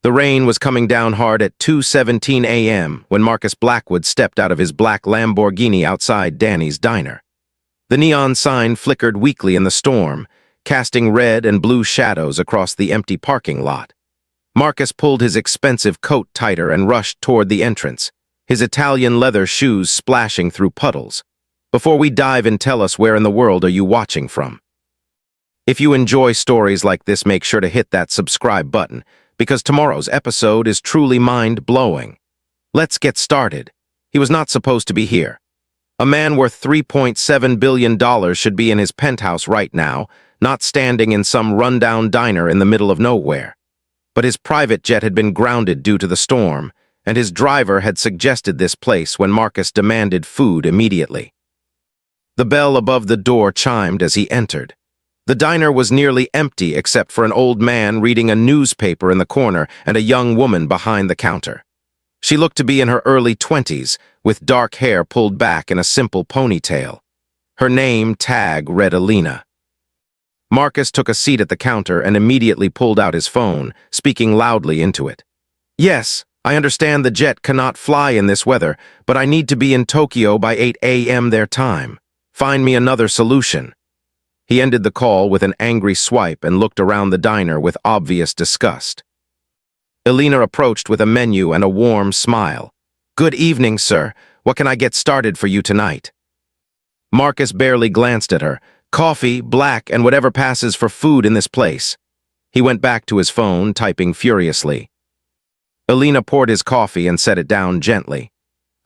The rain was coming down hard at 2:17 a.m. when Marcus Blackwood stepped out of his black Lamborghini outside Danny's diner. The neon sign flickered weakly in the storm, casting red and blue shadows across the empty parking lot. Marcus pulled his expensive coat tighter and rushed toward the entrance, his Italian leather shoes splashing through puddles. Before we dive in, tell us, where in the world are you watching from? If you enjoy stories like this, make sure to hit that subscribe button, because tomorrow's episode is truly mind-blowing. Let's get started. He was not supposed to be here. A man worth $3.7 billion should be in his penthouse right now, not standing in some rundown diner in the middle of nowhere. But his private jet had been grounded due to the storm, and his driver had suggested this place when Marcus demanded food immediately. The bell above the door chimed as he entered. The diner was nearly empty except for an old man reading a newspaper in the corner and a young woman behind the counter. She looked to be in her early 20s, with dark hair pulled back in a simple ponytail. Her name tag read Alina. Marcus took a seat at the counter and immediately pulled out his phone, speaking loudly into it. "Yes, I understand the jet cannot fly in this weather, but I need to be in Tokyo by 8 a.m. their time. Find me another solution." He ended the call with an angry swipe and looked around the diner with obvious disgust. Alina approached with a menu and a warm smile. "Good evening, sir. What can I get started for you tonight?" Marcus barely glanced at her. "Coffee, black, and whatever passes for food in this place." He went back to his phone, typing furiously. Alina poured his coffee and set it down gently.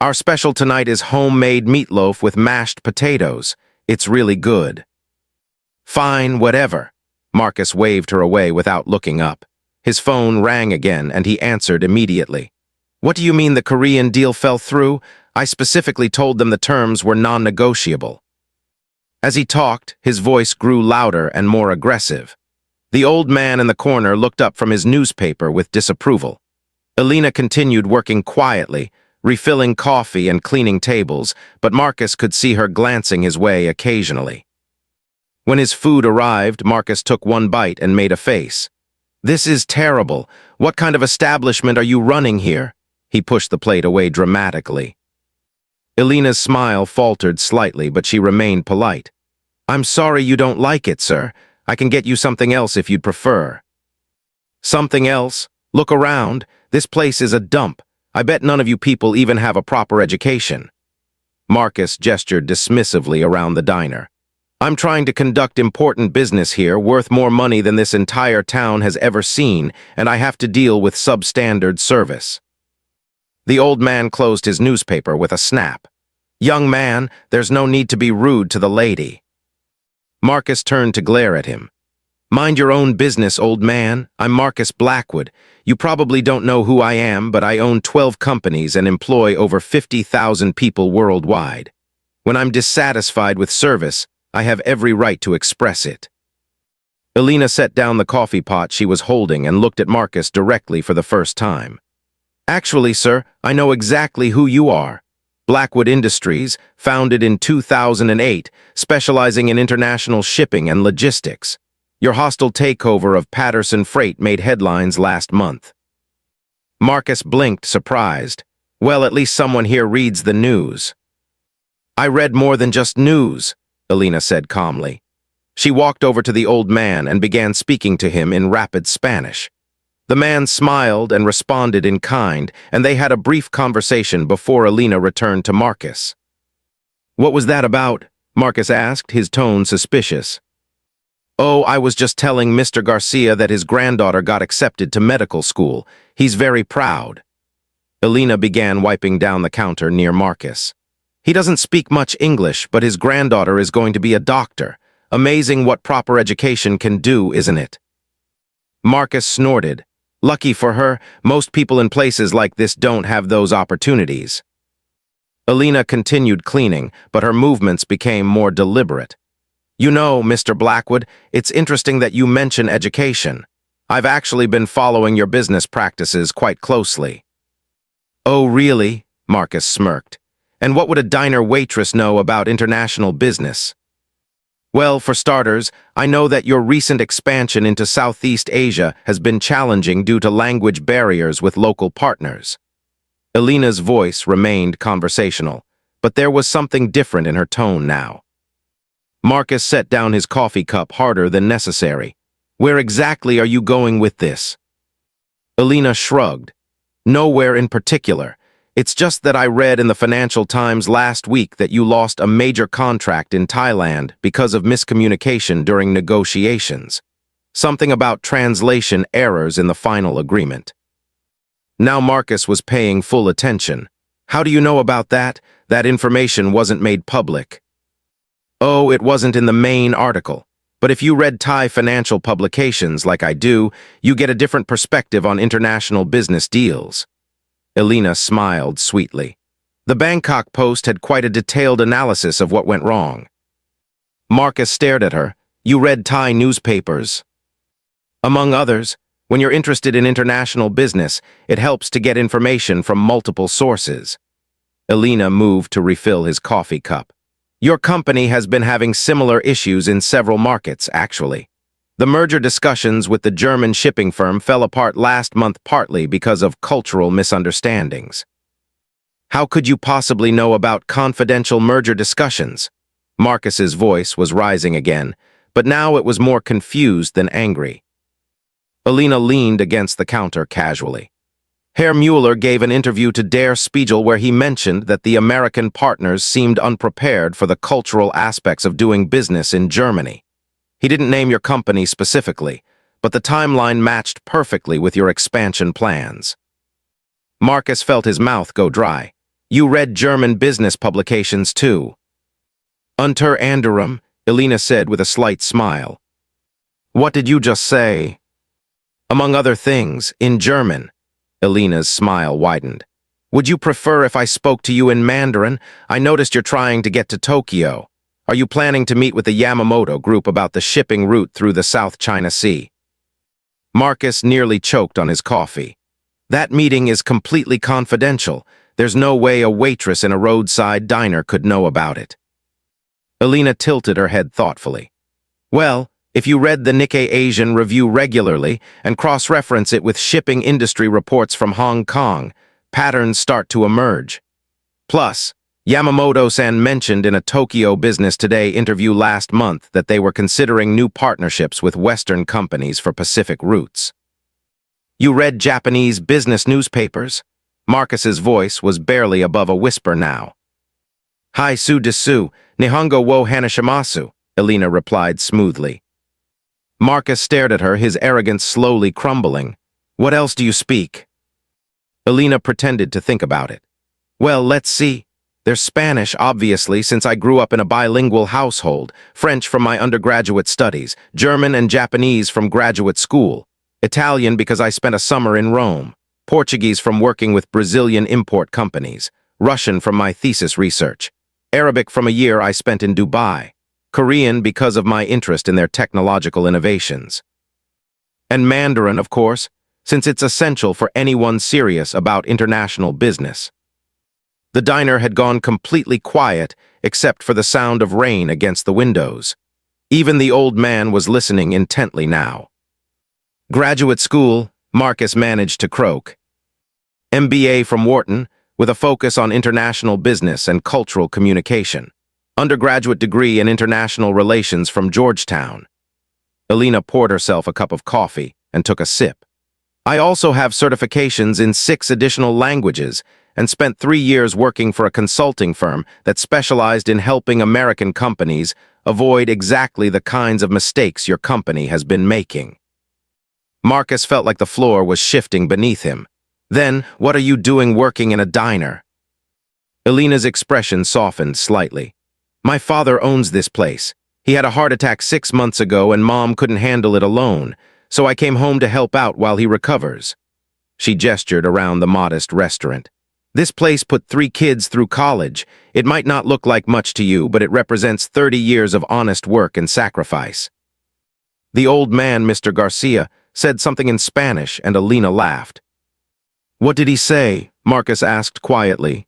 "Our special tonight is homemade meatloaf with mashed potatoes. It's really good." "Fine, whatever." Marcus waved her away without looking up. His phone rang again, and he answered immediately. "What do you mean the Korean deal fell through? I specifically told them the terms were non-negotiable." As he talked, his voice grew louder and more aggressive. The old man in the corner looked up from his newspaper with disapproval. Alina continued working quietly, refilling coffee and cleaning tables, but Marcus could see her glancing his way occasionally. When his food arrived, Marcus took one bite and made a face. "This is terrible. What kind of establishment are you running here?" He pushed the plate away dramatically. Alina's smile faltered slightly, but she remained polite. "I'm sorry you don't like it, sir. I can get you something else if you'd prefer." "Something else? Look around. This place is a dump. I bet none of you people even have a proper education." Marcus gestured dismissively around the diner. "I'm trying to conduct important business here, worth more money than this entire town has ever seen, and I have to deal with substandard service." The old man closed his newspaper with a snap. "Young man, there's no need to be rude to the lady." Marcus turned to glare at him. "Mind your own business, old man. I'm Marcus Blackwood. You probably don't know who I am, but I own 12 companies and employ over 50,000 people worldwide. When I'm dissatisfied with service, I have every right to express it." Alina set down the coffee pot she was holding and looked at Marcus directly for the first time. "Actually, sir, I know exactly who you are. Blackwood Industries, founded in 2008, specializing in international shipping and logistics. Your hostile takeover of Patterson Freight made headlines last month." Marcus blinked, surprised. "Well, at least someone here reads the news." "I read more than just news," Alina said calmly. She walked over to the old man and began speaking to him in rapid Spanish. The man smiled and responded in kind, and they had a brief conversation before Alina returned to Marcus. "What was that about?" Marcus asked, his tone suspicious. "Oh, I was just telling Mr. Garcia that his granddaughter got accepted to medical school. He's very proud." Alina began wiping down the counter near Marcus. "He doesn't speak much English, but his granddaughter is going to be a doctor. Amazing what proper education can do, isn't it?" Marcus snorted. "Lucky for her, most people in places like this don't have those opportunities." Alina continued cleaning, but her movements became more deliberate. "You know, Mr. Blackwood, it's interesting that you mention education. I've actually been following your business practices quite closely." "Oh, really?" Marcus smirked. "And what would a diner waitress know about international business?" Well, for starters, I know that your recent expansion into Southeast Asia has been challenging due to language barriers with local partners. Elena's voice remained conversational, but there was something different in her tone now. Marcus set down his coffee cup harder than necessary. Where exactly are you going with this? Elena shrugged. Nowhere in particular. It's just that I read in the Financial Times last week that you lost a major contract in Thailand because of miscommunication during negotiations. Something about translation errors in the final agreement. Now Marcus was paying full attention. How do you know about that? That information wasn't made public. Oh, it wasn't in the main article. But if you read Thai financial publications like I do, you get a different perspective on international business deals. Elena smiled sweetly. The Bangkok Post had quite a detailed analysis of what went wrong. Marcus stared at her. You read Thai newspapers. Among others, when you're interested in international business, it helps to get information from multiple sources. Elena moved to refill his coffee cup. Your company has been having similar issues in several markets, actually. The merger discussions with the German shipping firm fell apart last month partly because of cultural misunderstandings. How could you possibly know about confidential merger discussions? Marcus's voice was rising again, but now it was more confused than angry. Elena leaned against the counter casually. Herr Mueller gave an interview to Der Spiegel where he mentioned that the American partners seemed unprepared for the cultural aspects of doing business in Germany. He didn't name your company specifically, but the timeline matched perfectly with your expansion plans. Marcus felt his mouth go dry. You read German business publications too. Unter anderem, Elena said with a slight smile. What did you just say? Among other things, in German. Elena's smile widened. Would you prefer if I spoke to you in Mandarin? I noticed you're trying to get to Tokyo. Are you planning to meet with the Yamamoto group about the shipping route through the South China Sea? Marcus nearly choked on his coffee. That meeting is completely confidential. There's no way a waitress in a roadside diner could know about it. Elena tilted her head thoughtfully. Well, if you read the Nikkei Asian Review regularly and cross-reference it with shipping industry reports from Hong Kong, patterns start to emerge. Plus, Yamamoto-san mentioned in a Tokyo Business Today interview last month that they were considering new partnerships with Western companies for Pacific routes. You read Japanese business newspapers? Marcus's voice was barely above a whisper now. Hai-su desu, Nihongo wo hanashimasu, Elena replied smoothly. Marcus stared at her, his arrogance slowly crumbling. What else do you speak? Elena pretended to think about it. Well, let's see. There's Spanish, obviously, since I grew up in a bilingual household, French from my undergraduate studies, German and Japanese from graduate school, Italian because I spent a summer in Rome, Portuguese from working with Brazilian import companies, Russian from my thesis research, Arabic from a year I spent in Dubai, Korean because of my interest in their technological innovations. And Mandarin, of course, since it's essential for anyone serious about international business. The diner had gone completely quiet except for the sound of rain against the windows. Even the old man was listening intently now. Graduate school, Marcus managed to croak. MBA from Wharton, with a focus on international business and cultural communication. Undergraduate degree in international relations from Georgetown. Elena poured herself a cup of coffee and took a sip. I also have certifications in 6 additional languages and spent 3 years working for a consulting firm that specialized in helping American companies avoid exactly the kinds of mistakes your company has been making. Marcus felt like the floor was shifting beneath him. Then, what are you doing working in a diner? Elena's expression softened slightly. My father owns this place. He had a heart attack 6 months ago and Mom couldn't handle it alone, so I came home to help out while he recovers. She gestured around the modest restaurant. This place put 3 kids through college. It might not look like much to you, but it represents 30 years of honest work and sacrifice. The old man, Mr. Garcia, said something in Spanish and Elena laughed. What did he say? Marcus asked quietly.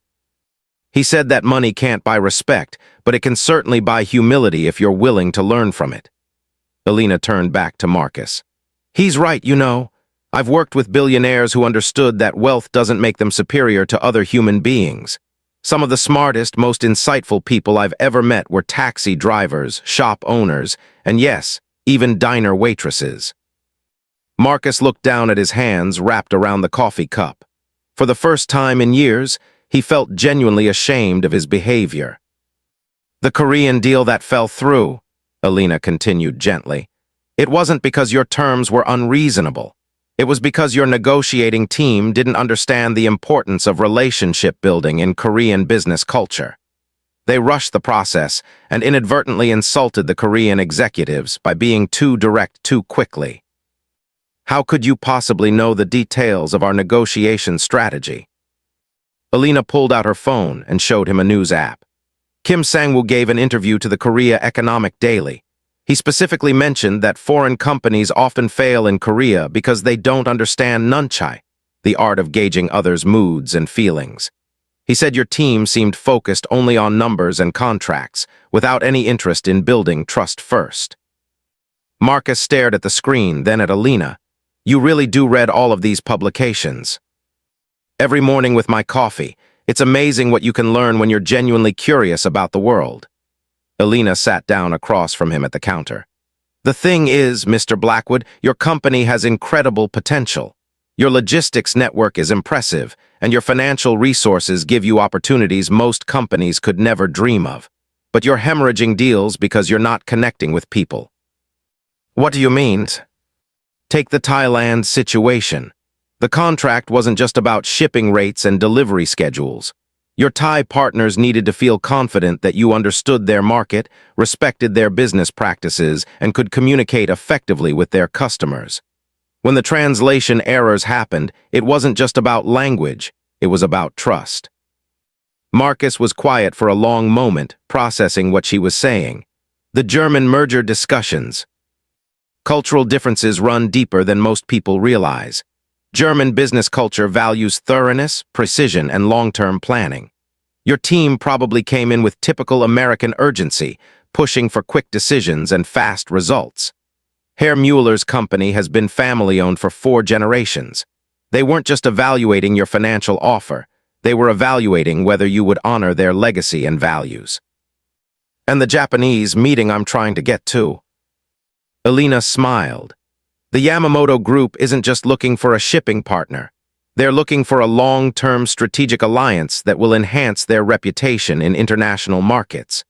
He said that money can't buy respect, but it can certainly buy humility if you're willing to learn from it. Alina turned back to Marcus. He's right, you know. I've worked with billionaires who understood that wealth doesn't make them superior to other human beings. Some of the smartest, most insightful people I've ever met were taxi drivers, shop owners, and yes, even diner waitresses. Marcus looked down at his hands wrapped around the coffee cup. For the first time in years, he felt genuinely ashamed of his behavior. The Korean deal that fell through, Alina continued gently. It wasn't because your terms were unreasonable. It was because your negotiating team didn't understand the importance of relationship building in Korean business culture. They rushed the process and inadvertently insulted the Korean executives by being too direct too quickly. How could you possibly know the details of our negotiation strategy? Alina pulled out her phone and showed him a news app. Kim Sang-woo gave an interview to the Korea Economic Daily. He specifically mentioned that foreign companies often fail in Korea because they don't understand nunchai, the art of gauging others' moods and feelings. He said your team seemed focused only on numbers and contracts, without any interest in building trust first. Marcus stared at the screen, then at Alina. You really do read all of these publications. Every morning with my coffee, it's amazing what you can learn when you're genuinely curious about the world. Alina sat down across from him at the counter. The thing is, Mr. Blackwood, your company has incredible potential. Your logistics network is impressive, and your financial resources give you opportunities most companies could never dream of. But you're hemorrhaging deals because you're not connecting with people. What do you mean? Take the Thailand situation. The contract wasn't just about shipping rates and delivery schedules. Your Thai partners needed to feel confident that you understood their market, respected their business practices, and could communicate effectively with their customers. When the translation errors happened, it wasn't just about language, it was about trust. Marcus was quiet for a long moment, processing what she was saying. The German merger discussions. Cultural differences run deeper than most people realize. German business culture values thoroughness, precision, and long-term planning. Your team probably came in with typical American urgency, pushing for quick decisions and fast results. Herr Mueller's company has been family-owned for 4 generations. They weren't just evaluating your financial offer, they were evaluating whether you would honor their legacy and values. And the Japanese meeting I'm trying to get to. Alina smiled. The Yamamoto Group isn't just looking for a shipping partner. They're looking for a long-term strategic alliance that will enhance their reputation in international markets.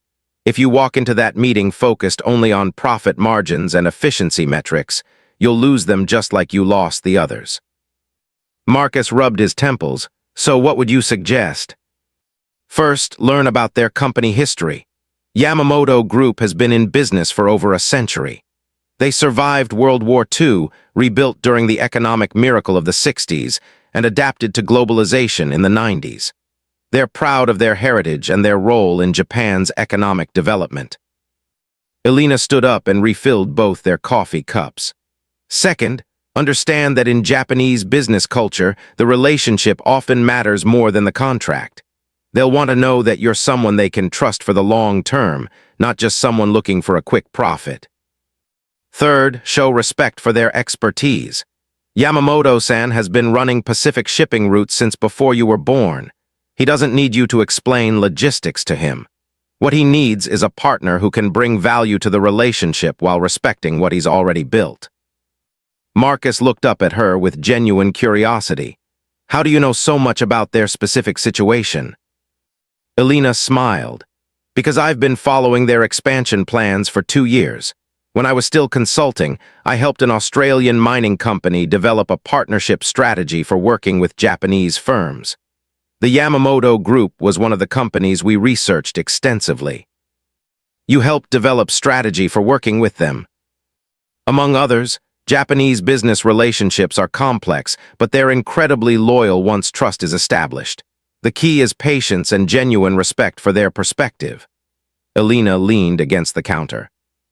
If you walk into that meeting focused only on profit margins and efficiency metrics, you'll lose them just like you lost the others. Marcus rubbed his temples. So what would you suggest? First, learn about their company history. Yamamoto Group has been in business for over a century. They survived World War II, rebuilt during the economic miracle of the 60s, and adapted to globalization in the 90s. They're proud of their heritage and their role in Japan's economic development. Alina stood up and refilled both their coffee cups. Second, understand that in Japanese business culture, the relationship often matters more than the contract. They'll want to know that you're someone they can trust for the long term, not just someone looking for a quick profit. Third, show respect for their expertise. Yamamoto-san has been running Pacific shipping routes since before you were born. He doesn't need you to explain logistics to him. What he needs is a partner who can bring value to the relationship while respecting what he's already built. Marcus looked up at her with genuine curiosity. How do you know so much about their specific situation? Alina smiled. Because I've been following their expansion plans for 2 years. When I was still consulting, I helped an Australian mining company develop a partnership strategy for working with Japanese firms. The Yamamoto Group was one of the companies we researched extensively. You helped develop strategy for working with them. Among others, Japanese business relationships are complex, but they're incredibly loyal once trust is established. The key is patience and genuine respect for their perspective. Alina leaned against the counter.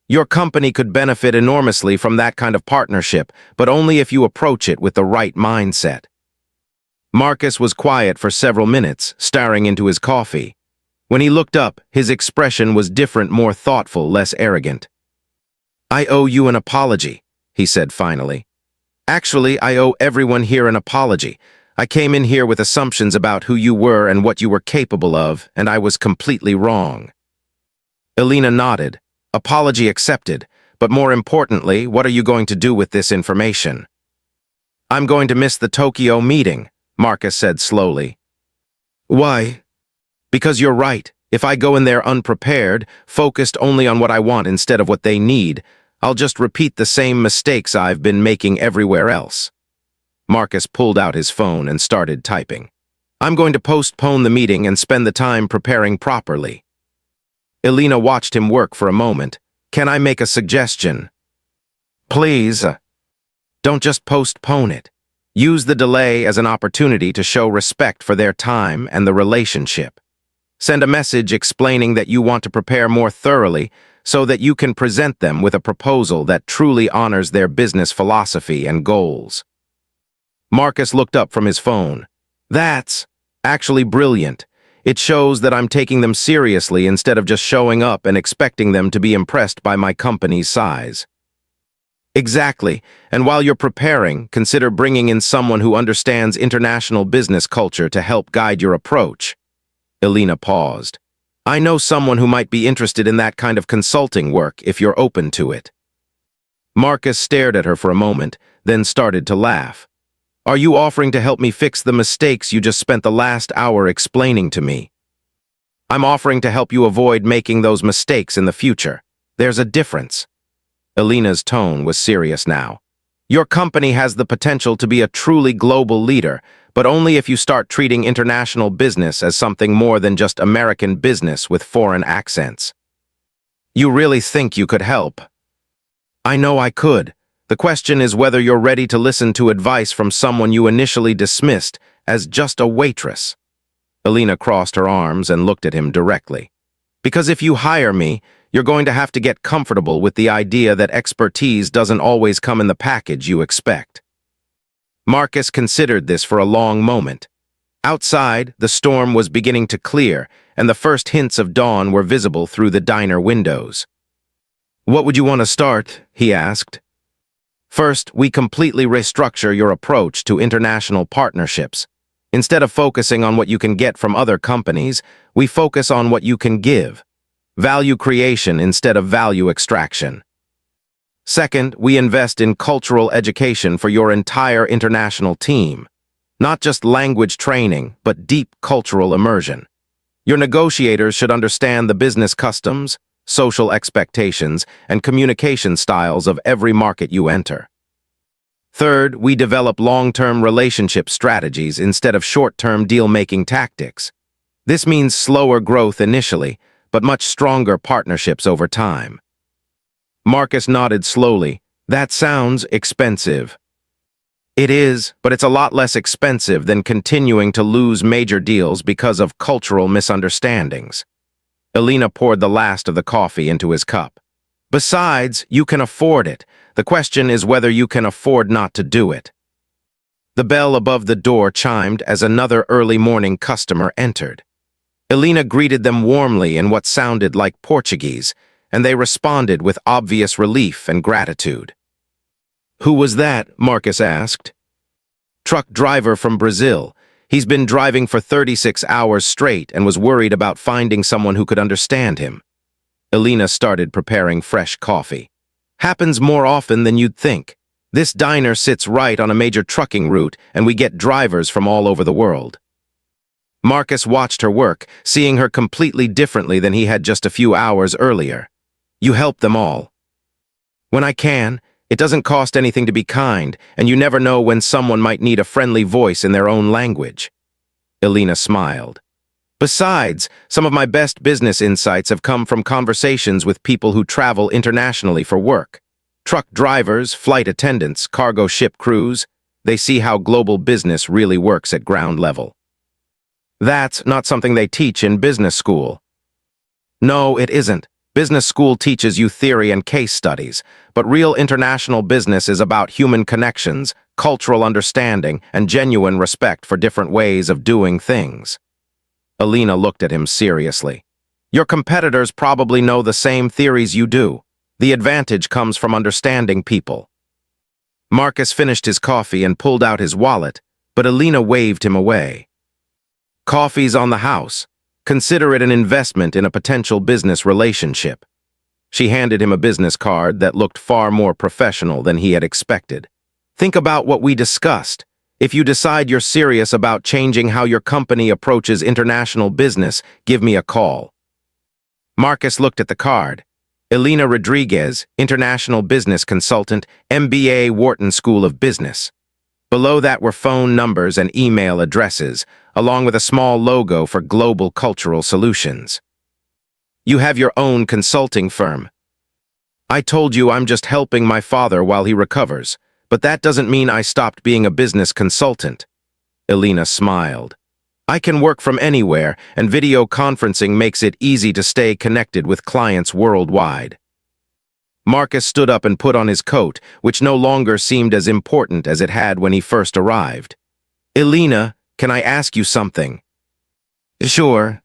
Your company could benefit enormously from that kind of partnership, but only if you approach it with the right mindset. Marcus was quiet for several minutes, staring into his coffee. When he looked up, his expression was different, more thoughtful, less arrogant. "I owe you an apology," he said finally. "Actually, I owe everyone here an apology. I came in here with assumptions about who you were and what you were capable of, and I was completely wrong." Elena nodded. "Apology accepted. But more importantly, what are you going to do with this information?" "I'm going to miss the Tokyo meeting," Marcus said slowly. "Why?" "Because you're right. If I go in there unprepared, focused only on what I want instead of what they need, I'll just repeat the same mistakes I've been making everywhere else." Marcus pulled out his phone and started typing. "I'm going to postpone the meeting and spend the time preparing properly." Elena watched him work for a moment. "Can I make a suggestion?" "Please." "Don't just postpone it. Use the delay as an opportunity to show respect for their time and the relationship. Send a message explaining that you want to prepare more thoroughly so that you can present them with a proposal that truly honors their business philosophy and goals." Marcus looked up from his phone. "That's actually brilliant. It shows that I'm taking them seriously instead of just showing up and expecting them to be impressed by my company's size." "Exactly. And while you're preparing, consider bringing in someone who understands international business culture to help guide your approach." Elena paused. "I know someone who might be interested in that kind of consulting work if you're open to it." Marcus stared at her for a moment, then started to laugh. "Are you offering to help me fix the mistakes you just spent the last hour explaining to me?" "I'm offering to help you avoid making those mistakes in the future. There's a difference." Elena's tone was serious now. "Your company has the potential to be a truly global leader, but only if you start treating international business as something more than just American business with foreign accents." "You really think you could help?" "I know I could. The question is whether you're ready to listen to advice from someone you initially dismissed as just a waitress." Elena crossed her arms and looked at him directly. "Because if you hire me, you're going to have to get comfortable with the idea that expertise doesn't always come in the package you expect." Marcus considered this for a long moment. Outside, the storm was beginning to clear, and the first hints of dawn were visible through the diner windows. "What would you want to start?" he asked. "First, we completely restructure your approach to international partnerships. Instead of focusing on what you can get from other companies, we focus on what you can give. Value creation instead of value extraction. Second, we invest in cultural education for your entire international team. Not just language training, but deep cultural immersion. Your negotiators should understand the business customs, social expectations, and communication styles of every market you enter. Third, we develop long-term relationship strategies instead of short-term deal-making tactics. This means slower growth initially, but much stronger partnerships over time." Marcus nodded slowly. "That sounds expensive." "It is, but it's a lot less expensive than continuing to lose major deals because of cultural misunderstandings." Elena poured the last of the coffee into his cup. "Besides, you can afford it. The question is whether you can afford not to do it." The bell above the door chimed as another early morning customer entered. Elena greeted them warmly in what sounded like Portuguese, and they responded with obvious relief and gratitude. "Who was that?" Marcus asked. "Truck driver from Brazil. He's been driving for 36 hours straight and was worried about finding someone who could understand him." Elena started preparing fresh coffee. "Happens more often than you'd think. This diner sits right on a major trucking route, and we get drivers from all over the world." Marcus watched her work, seeing her completely differently than he had just a few hours earlier. "You help them all." "When I can. It doesn't cost anything to be kind, and you never know when someone might need a friendly voice in their own language." Elena smiled. "Besides, some of my best business insights have come from conversations with people who travel internationally for work. Truck drivers, flight attendants, cargo ship crews. They see how global business really works at ground level." "That's not something they teach in business school." "No, it isn't. Business school teaches you theory and case studies, but real international business is about human connections, cultural understanding, and genuine respect for different ways of doing things." Alina looked at him seriously. Your competitors probably know the same theories you do. The advantage comes from understanding people. Marcus finished his coffee and pulled out his wallet, but Alina waved him away. Coffee's on the house. Consider it an investment in a potential business relationship. She handed him a business card that looked far more professional than he had expected. Think about what we discussed. If you decide you're serious about changing how your company approaches international business, give me a call. Marcus looked at the card. Elena Rodriguez, International Business Consultant, MBA, Wharton School of Business. Below that were phone numbers and email addresses, along with a small logo for Global Cultural Solutions. You have your own consulting firm. I told you I'm just helping my father while he recovers, but that doesn't mean I stopped being a business consultant. Elena smiled. I can work from anywhere, and video conferencing makes it easy to stay connected with clients worldwide. Marcus stood up and put on his coat, which no longer seemed as important as it had when he first arrived. Elena, can I ask you something? Sure.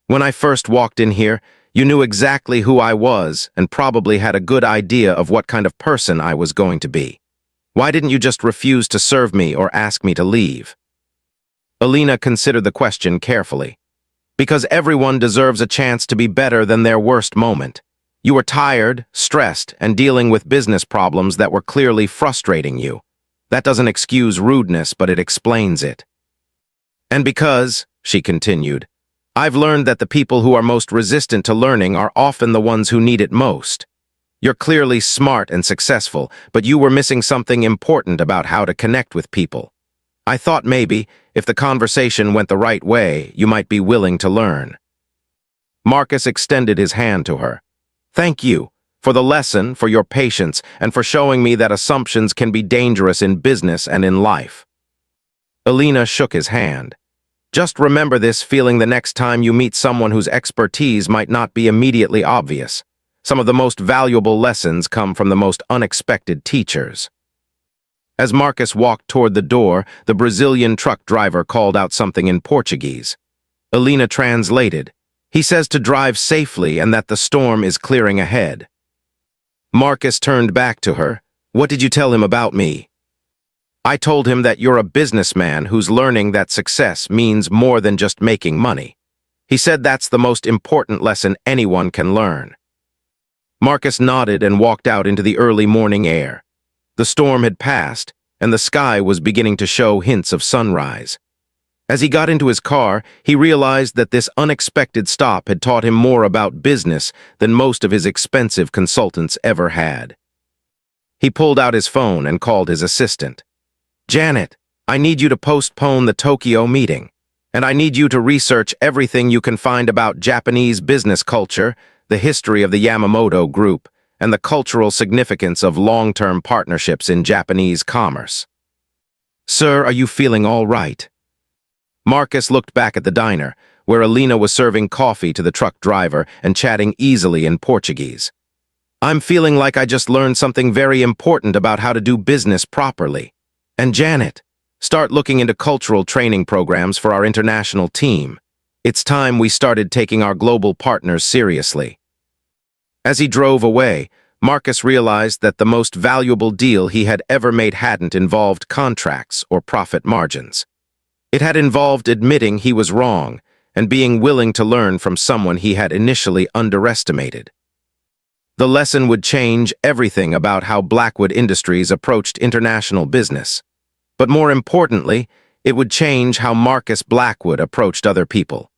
When I first walked in here, you knew exactly who I was and probably had a good idea of what kind of person I was going to be. Why didn't you just refuse to serve me or ask me to leave? Alina considered the question carefully. Because everyone deserves a chance to be better than their worst moment. You were tired, stressed, and dealing with business problems that were clearly frustrating you. That doesn't excuse rudeness, but it explains it. And because, she continued, I've learned that the people who are most resistant to learning are often the ones who need it most. You're clearly smart and successful, but you were missing something important about how to connect with people. I thought maybe, if the conversation went the right way, you might be willing to learn. Marcus extended his hand to her. Thank you for the lesson, for your patience, and for showing me that assumptions can be dangerous in business and in life. Alina shook his hand. Just remember this feeling the next time you meet someone whose expertise might not be immediately obvious. Some of the most valuable lessons come from the most unexpected teachers. As Marcus walked toward the door, the Brazilian truck driver called out something in Portuguese. Alina translated. He says to drive safely and that the storm is clearing ahead. Marcus turned back to her. What did you tell him about me? I told him that you're a businessman who's learning that success means more than just making money. He said that's the most important lesson anyone can learn. Marcus nodded and walked out into the early morning air. The storm had passed, and the sky was beginning to show hints of sunrise. As he got into his car, he realized that this unexpected stop had taught him more about business than most of his expensive consultants ever had. He pulled out his phone and called his assistant. Janet, I need you to postpone the Tokyo meeting, and I need you to research everything you can find about Japanese business culture, the history of the Yamamoto Group, and the cultural significance of long-term partnerships in Japanese commerce. Sir, are you feeling all right? Marcus looked back at the diner, where Alina was serving coffee to the truck driver and chatting easily in Portuguese. I'm feeling like I just learned something very important about how to do business properly. And Janet, start looking into cultural training programs for our international team. It's time we started taking our global partners seriously. As he drove away, Marcus realized that the most valuable deal he had ever made hadn't involved contracts or profit margins. It had involved admitting he was wrong and being willing to learn from someone he had initially underestimated. The lesson would change everything about how Blackwood Industries approached international business. But more importantly, it would change how Marcus Blackwood approached other people.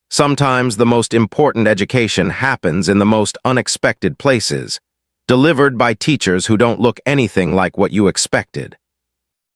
Sometimes the most important education happens in the most unexpected places, delivered by teachers who don't look anything like what you expected.